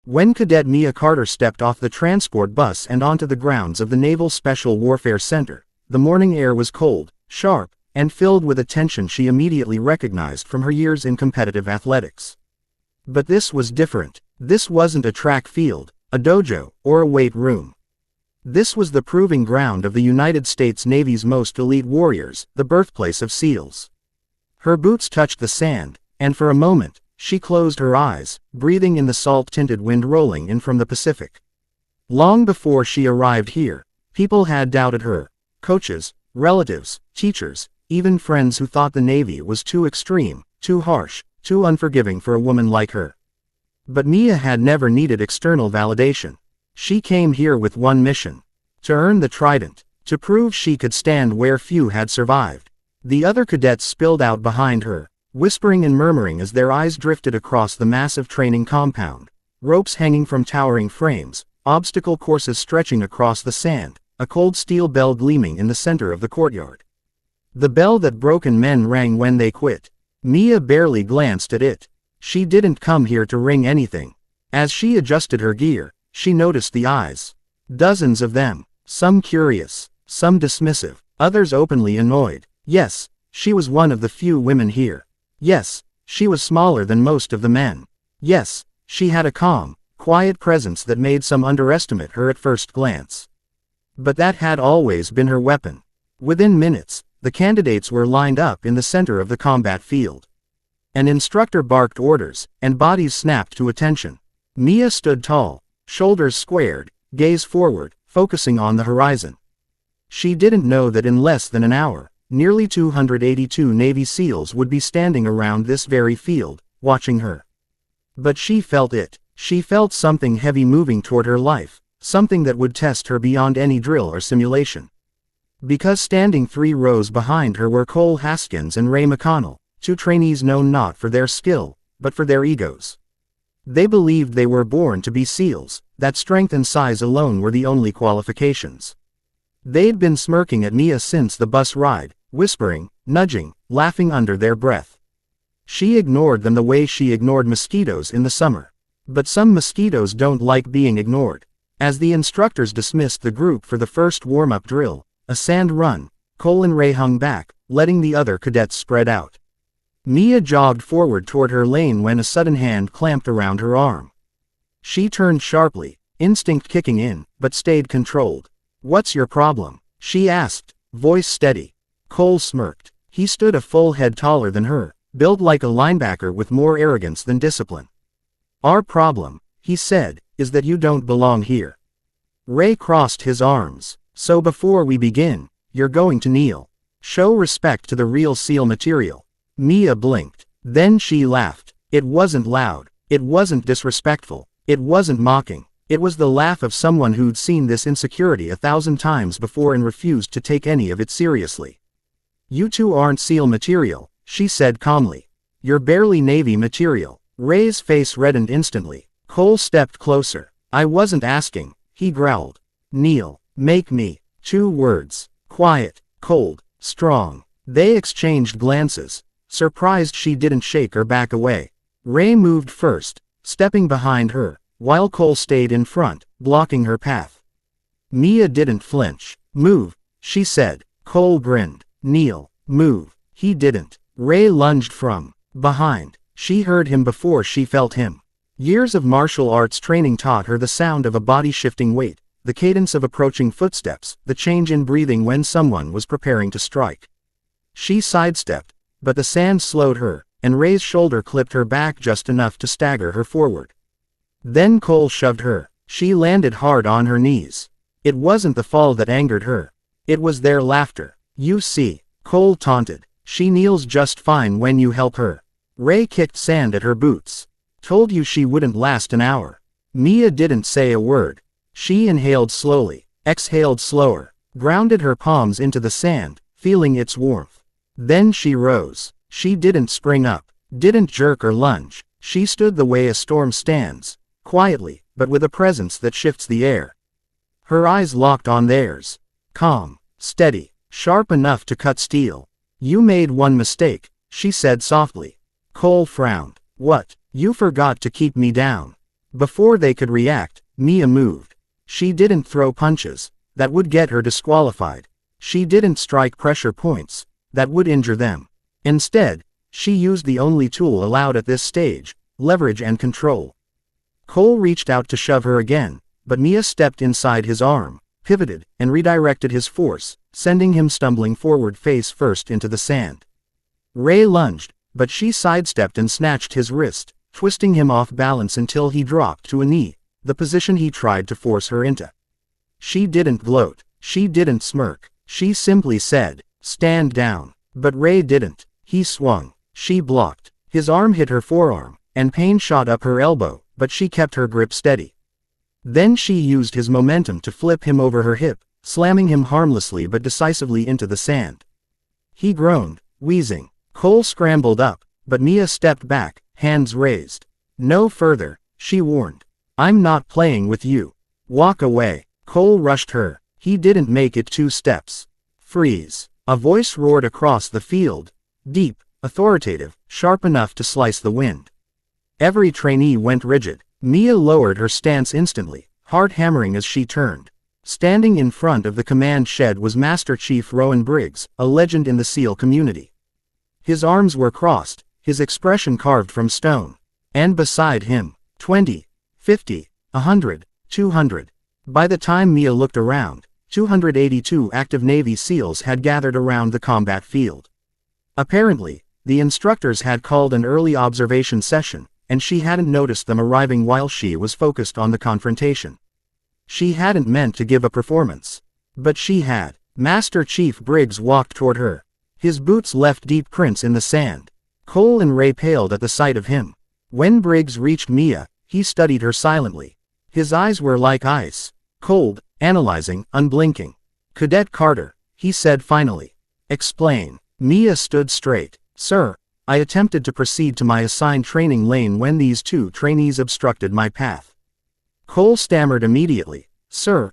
When Cadet Mia Carter stepped off the transport bus and onto the grounds of the Naval Special Warfare Center, the morning air was cold, sharp, and filled with a tension she immediately recognized from her years in competitive athletics. But this was different. This wasn't a track field, a dojo, or a weight room. This was the proving ground of the United States Navy's most elite warriors, the birthplace of SEALs. Her boots touched the sand, and for a moment, she closed her eyes, breathing in the salt-tinted wind rolling in from the Pacific. Long before she arrived here, people had doubted her. Coaches, relatives, teachers, even friends who thought the Navy was too extreme, too harsh, too unforgiving for a woman like her. But Mia had never needed external validation. She came here with one mission: to earn the trident, to prove she could stand where few had survived. The other cadets spilled out behind her, whispering and murmuring as their eyes drifted across the massive training compound. Ropes hanging from towering frames, obstacle courses stretching across the sand, a cold steel bell gleaming in the center of the courtyard. The bell that broken men rang when they quit. Mia barely glanced at it. She didn't come here to ring anything. As she adjusted her gear, she noticed the eyes. Dozens of them, some curious, some dismissive, others openly annoyed. Yes, she was one of the few women here. Yes, she was smaller than most of the men. Yes, she had a calm, quiet presence that made some underestimate her at first glance. But that had always been her weapon. Within minutes, the candidates were lined up in the center of the combat field. An instructor barked orders, and bodies snapped to attention. Mia stood tall, shoulders squared, gaze forward, focusing on the horizon. She didn't know that in less than an hour, nearly 282 Navy SEALs would be standing around this very field, watching her. But she felt it. She felt something heavy moving toward her life, something that would test her beyond any drill or simulation. Because standing 3 rows behind her were Cole Haskins and Ray McConnell, 2 trainees known not for their skill, but for their egos. They believed they were born to be SEALs, that strength and size alone were the only qualifications. They'd been smirking at Mia since the bus ride, whispering, nudging, laughing under their breath. She ignored them the way she ignored mosquitoes in the summer. But some mosquitoes don't like being ignored. As the instructors dismissed the group for the first warm-up drill, a sand run, Cole and Ray hung back, letting the other cadets spread out. Mia jogged forward toward her lane when a sudden hand clamped around her arm. She turned sharply, instinct kicking in, but stayed controlled. "What's your problem?" she asked, voice steady. Cole smirked. He stood a full head taller than her, built like a linebacker with more arrogance than discipline. "Our problem," he said, "is that you don't belong here." Ray crossed his arms. "So before we begin, you're going to kneel. Show respect to the real SEAL material." Mia blinked. Then she laughed. It wasn't loud. It wasn't disrespectful. It wasn't mocking. It was the laugh of someone who'd seen this insecurity 1,000 times before and refused to take any of it seriously. "You two aren't SEAL material," she said calmly. "You're barely Navy material." Ray's face reddened instantly. Cole stepped closer. "I wasn't asking," he growled. "Kneel. Make me." 2 words. Quiet, cold, strong. They exchanged glances, surprised she didn't shake or back away. Ray moved first, stepping behind her, while Cole stayed in front, blocking her path. Mia didn't flinch. "Move," she said. Cole grinned. "Kneel. Move." He didn't. Ray lunged from behind. She heard him before she felt him. Years of martial arts training taught her the sound of a body shifting weight, the cadence of approaching footsteps, the change in breathing when someone was preparing to strike. She sidestepped, but the sand slowed her, and Ray's shoulder clipped her back just enough to stagger her forward. Then Cole shoved her. She landed hard on her knees. It wasn't the fall that angered her. It was their laughter. "You see," Cole taunted. "She kneels just fine when you help her." Ray kicked sand at her boots. "Told you she wouldn't last an hour." Mia didn't say a word. She inhaled slowly, exhaled slower, grounded her palms into the sand, feeling its warmth. Then she rose. She didn't spring up, didn't jerk or lunge. She stood the way a storm stands, quietly, but with a presence that shifts the air. Her eyes locked on theirs. Calm, steady, sharp enough to cut steel. "You made one mistake," she said softly. Cole frowned. "What?" "You forgot to keep me down." Before they could react, Mia moved. She didn't throw punches. That would get her disqualified. She didn't strike pressure points. That would injure them. Instead, she used the only tool allowed at this stage, leverage and control. Cole reached out to shove her again, but Mia stepped inside his arm, pivoted, and redirected his force, sending him stumbling forward face first into the sand. Ray lunged, but she sidestepped and snatched his wrist, twisting him off balance until he dropped to a knee, the position he tried to force her into. She didn't gloat. She didn't smirk. She simply said, "Stand down." But Ray didn't. He swung. She blocked. His arm hit her forearm, and pain shot up her elbow, but she kept her grip steady. Then she used his momentum to flip him over her hip, slamming him harmlessly but decisively into the sand. He groaned, wheezing. Cole scrambled up, but Mia stepped back, hands raised. "No further," she warned. "I'm not playing with you. Walk away." Cole rushed her. He didn't make it 2 steps. "Freeze." A voice roared across the field. Deep, authoritative, sharp enough to slice the wind. Every trainee went rigid. Mia lowered her stance instantly, heart hammering as she turned. Standing in front of the command shed was Master Chief Rowan Briggs, a legend in the SEAL community. His arms were crossed, his expression carved from stone. And beside him, 20, 50, 100, 200. By the time Mia looked around, 282 active Navy SEALs had gathered around the combat field. Apparently, the instructors had called an early observation session, and she hadn't noticed them arriving while she was focused on the confrontation. She hadn't meant to give a performance. But she had. Master Chief Briggs walked toward her. His boots left deep prints in the sand. Cole and Ray paled at the sight of him. When Briggs reached Mia, he studied her silently. His eyes were like ice. Cold, analyzing, unblinking. "Cadet Carter," he said finally. "Explain." Mia stood straight. "Sir, I attempted to proceed to my assigned training lane when these 2 trainees obstructed my path." Cole stammered immediately. Sir,"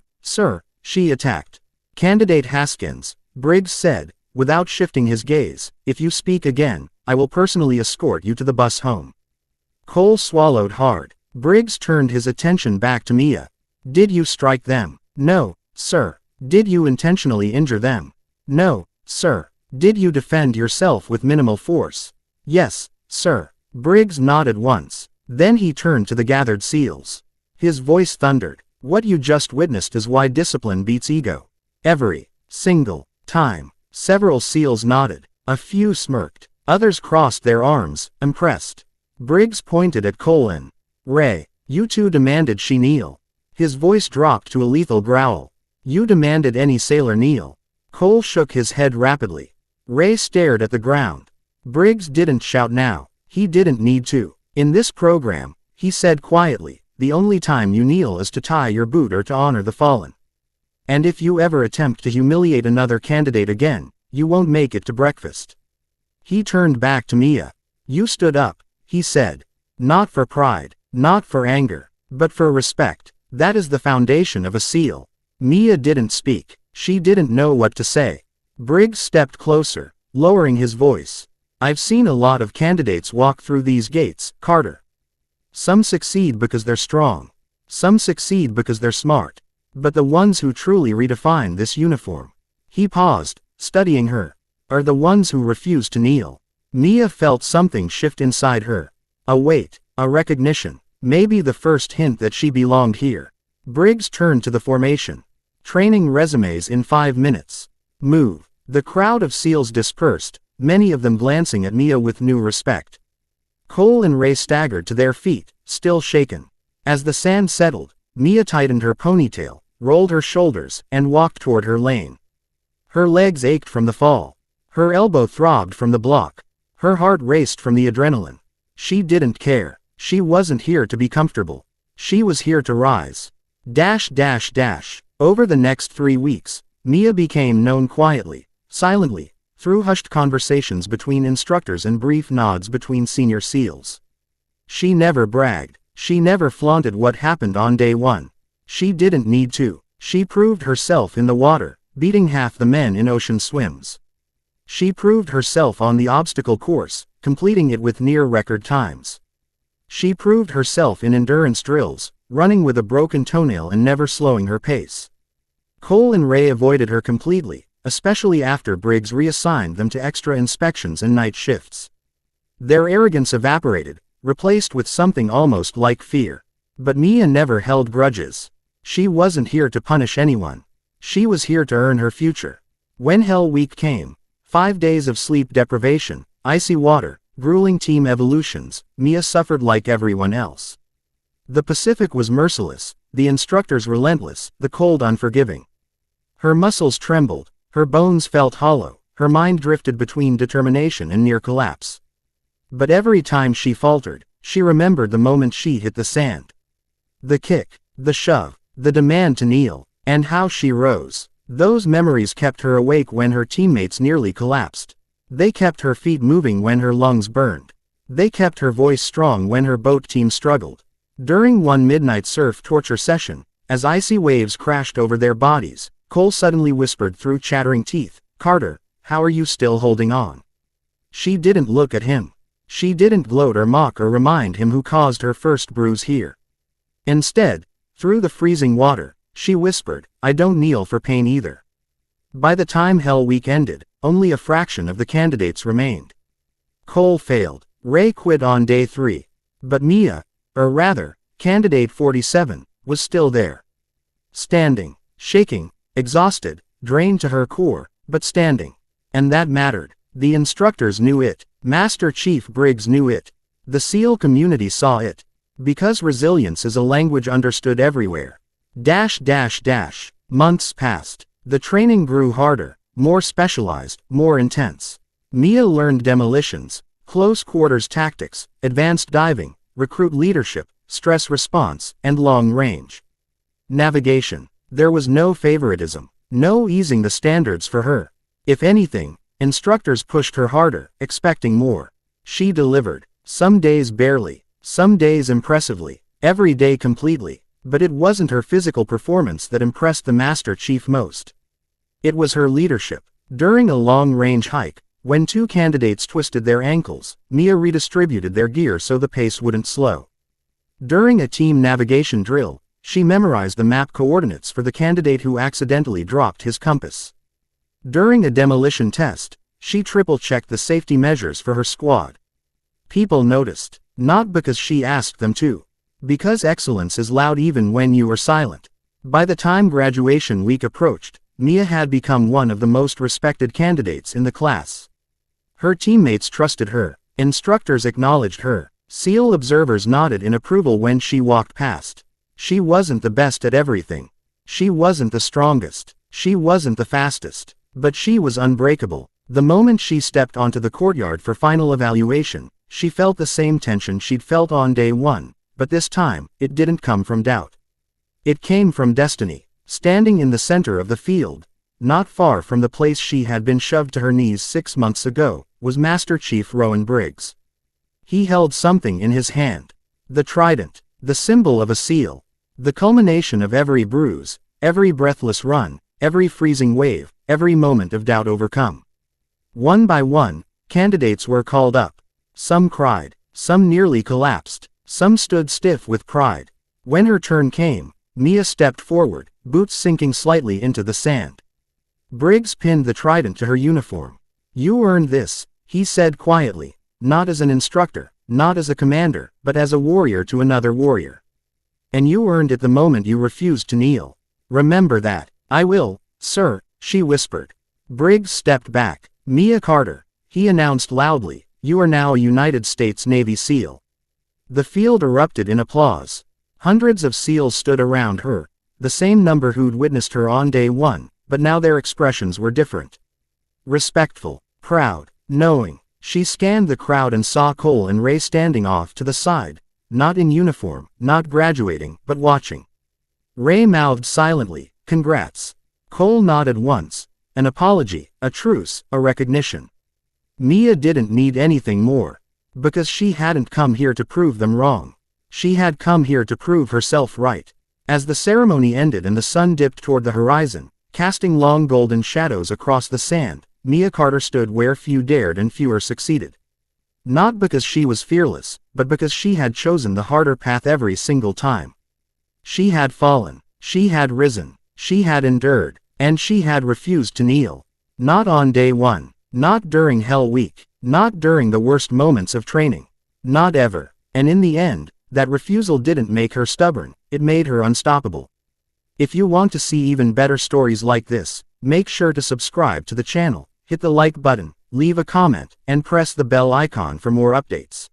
she attacked. "Candidate Haskins," Briggs said, without shifting his gaze, "if you speak again, I will personally escort you to the bus home." Cole swallowed hard. Briggs turned his attention back to Mia. "Did you strike them?" "No, sir." "Did you intentionally injure them?" "No, sir." "Did you defend yourself with minimal force?" "Yes, sir." Briggs nodded once. Then he turned to the gathered SEALs. His voice thundered. "What you just witnessed is why discipline beats ego. Every single time." Several SEALs nodded. A few smirked. Others crossed their arms, impressed. Briggs pointed at Cole and Ray. "You 2 demanded she kneel." His voice dropped to a lethal growl. "You demanded any sailor kneel." Cole shook his head rapidly. Ray stared at the ground. Briggs didn't shout now. He didn't need to. "In this program," he said quietly, "the only time you kneel is to tie your boot or to honor the fallen. And if you ever attempt to humiliate another candidate again, you won't make it to breakfast." He turned back to Mia. "You stood up," he said. "Not for pride, not for anger, but for respect. That is the foundation of a SEAL." Mia didn't speak. She didn't know what to say. Briggs stepped closer, lowering his voice. "I've seen a lot of candidates walk through these gates, Carter. Some succeed because they're strong. Some succeed because they're smart. But the ones who truly redefine this uniform," he paused, studying her, "are the ones who refuse to kneel." Mia felt something shift inside her. A weight, a recognition, maybe the first hint that she belonged here. Briggs turned to the formation. "Training resumes in 5 minutes. Move." The crowd of SEALs dispersed, many of them glancing at Mia with new respect. Cole and Ray staggered to their feet, still shaken. As the sand settled, Mia tightened her ponytail, rolled her shoulders, and walked toward her lane. Her legs ached from the fall. Her elbow throbbed from the block. Her heart raced from the adrenaline. She didn't care. She wasn't here to be comfortable. She was here to rise. Over the next 3 weeks, Mia became known quietly, silently, through hushed conversations between instructors and brief nods between senior SEALs. She never bragged. She never flaunted what happened on day 1. She didn't need to. She proved herself in the water, beating half the men in ocean swims. She proved herself on the obstacle course, completing it with near record times. She proved herself in endurance drills, running with a broken toenail and never slowing her pace. Cole and Ray avoided her completely, especially after Briggs reassigned them to extra inspections and night shifts. Their arrogance evaporated, replaced with something almost like fear. But Mia never held grudges. She wasn't here to punish anyone. She was here to earn her future. When Hell Week came, 5 days of sleep deprivation, icy water, grueling team evolutions, Mia suffered like everyone else. The Pacific was merciless, the instructors relentless, the cold unforgiving. Her muscles trembled, her bones felt hollow, her mind drifted between determination and near collapse. But every time she faltered, she remembered the moment she hit the sand. The kick, the shove, the demand to kneel, and how she rose. Those memories kept her awake when her teammates nearly collapsed. They kept her feet moving when her lungs burned. They kept her voice strong when her boat team struggled. During one midnight surf torture session, as icy waves crashed over their bodies, Cole suddenly whispered through chattering teeth, "Carter, how are you still holding on?" She didn't look at him. She didn't gloat or mock or remind him who caused her first bruise here. Instead, through the freezing water, she whispered, "I don't kneel for pain either." By the time Hell Week ended, only a fraction of the candidates remained. Cole failed. Ray quit on day 3. But Mia, or rather, candidate 47, was still there. Standing, shaking, exhausted, drained to her core, but standing. And that mattered. The instructors knew it. Master Chief Briggs knew it. The SEAL community saw it. Because resilience is a language understood everywhere. Months passed. The training grew harder, more specialized, more intense. Mia learned demolitions, close quarters tactics, advanced diving, recruit leadership, stress response, and long range navigation. There was no favoritism, no easing the standards for her. If anything, instructors pushed her harder, expecting more. She delivered, some days barely, some days impressively, every day completely. But it wasn't her physical performance that impressed the Master Chief most. It was her leadership. During a long-range hike, when 2 candidates twisted their ankles, Mia redistributed their gear so the pace wouldn't slow. During a team navigation drill, she memorized the map coordinates for the candidate who accidentally dropped his compass. During a demolition test, she triple-checked the safety measures for her squad. People noticed, not because she asked them to. Because excellence is loud even when you are silent. By the time graduation week approached, Mia had become one of the most respected candidates in the class. Her teammates trusted her, instructors acknowledged her, SEAL observers nodded in approval when she walked past. She wasn't the best at everything. She wasn't the strongest. She wasn't the fastest. But she was unbreakable. The moment she stepped onto the courtyard for final evaluation, she felt the same tension she'd felt on day 1. But this time, it didn't come from doubt. It came from destiny. Standing in the center of the field, not far from the place she had been shoved to her knees 6 months ago, was Master Chief Heroine Briggs. He held something in his hand. The trident, the symbol of a SEAL. The culmination of every bruise, every breathless run, every freezing wave, every moment of doubt overcome. One by one, candidates were called up. Some cried, some nearly collapsed. Some stood stiff with pride. When her turn came, Mia stepped forward, boots sinking slightly into the sand. Briggs pinned the trident to her uniform. "You earned this," he said quietly, not as an instructor, not as a commander, but as a warrior to another warrior. "And you earned it the moment you refused to kneel. Remember that." "I will, sir," she whispered. Briggs stepped back. "Mia Carter," he announced loudly, "you are now a United States Navy SEAL." The field erupted in applause. Hundreds of SEALs stood around her, the same number who'd witnessed her on day 1, but now their expressions were different. Respectful, proud, knowing. She scanned the crowd and saw Cole and Ray standing off to the side, not in uniform, not graduating, but watching. Ray mouthed silently, "Congrats." Cole nodded once. An apology, a truce, a recognition. Mia didn't need anything more. Because she hadn't come here to prove them wrong. She had come here to prove herself right. As the ceremony ended and the sun dipped toward the horizon, casting long golden shadows across the sand, Mia Carter stood where few dared and fewer succeeded. Not because she was fearless, but because she had chosen the harder path every single time. She had fallen, she had risen, she had endured, and she had refused to kneel. Not on day one, not during Hell Week, not during the worst moments of training. Not ever. And in the end, that refusal didn't make her stubborn, it made her unstoppable. If you want to see even better stories like this, make sure to subscribe to the channel, hit the like button, leave a comment, and press the bell icon for more updates.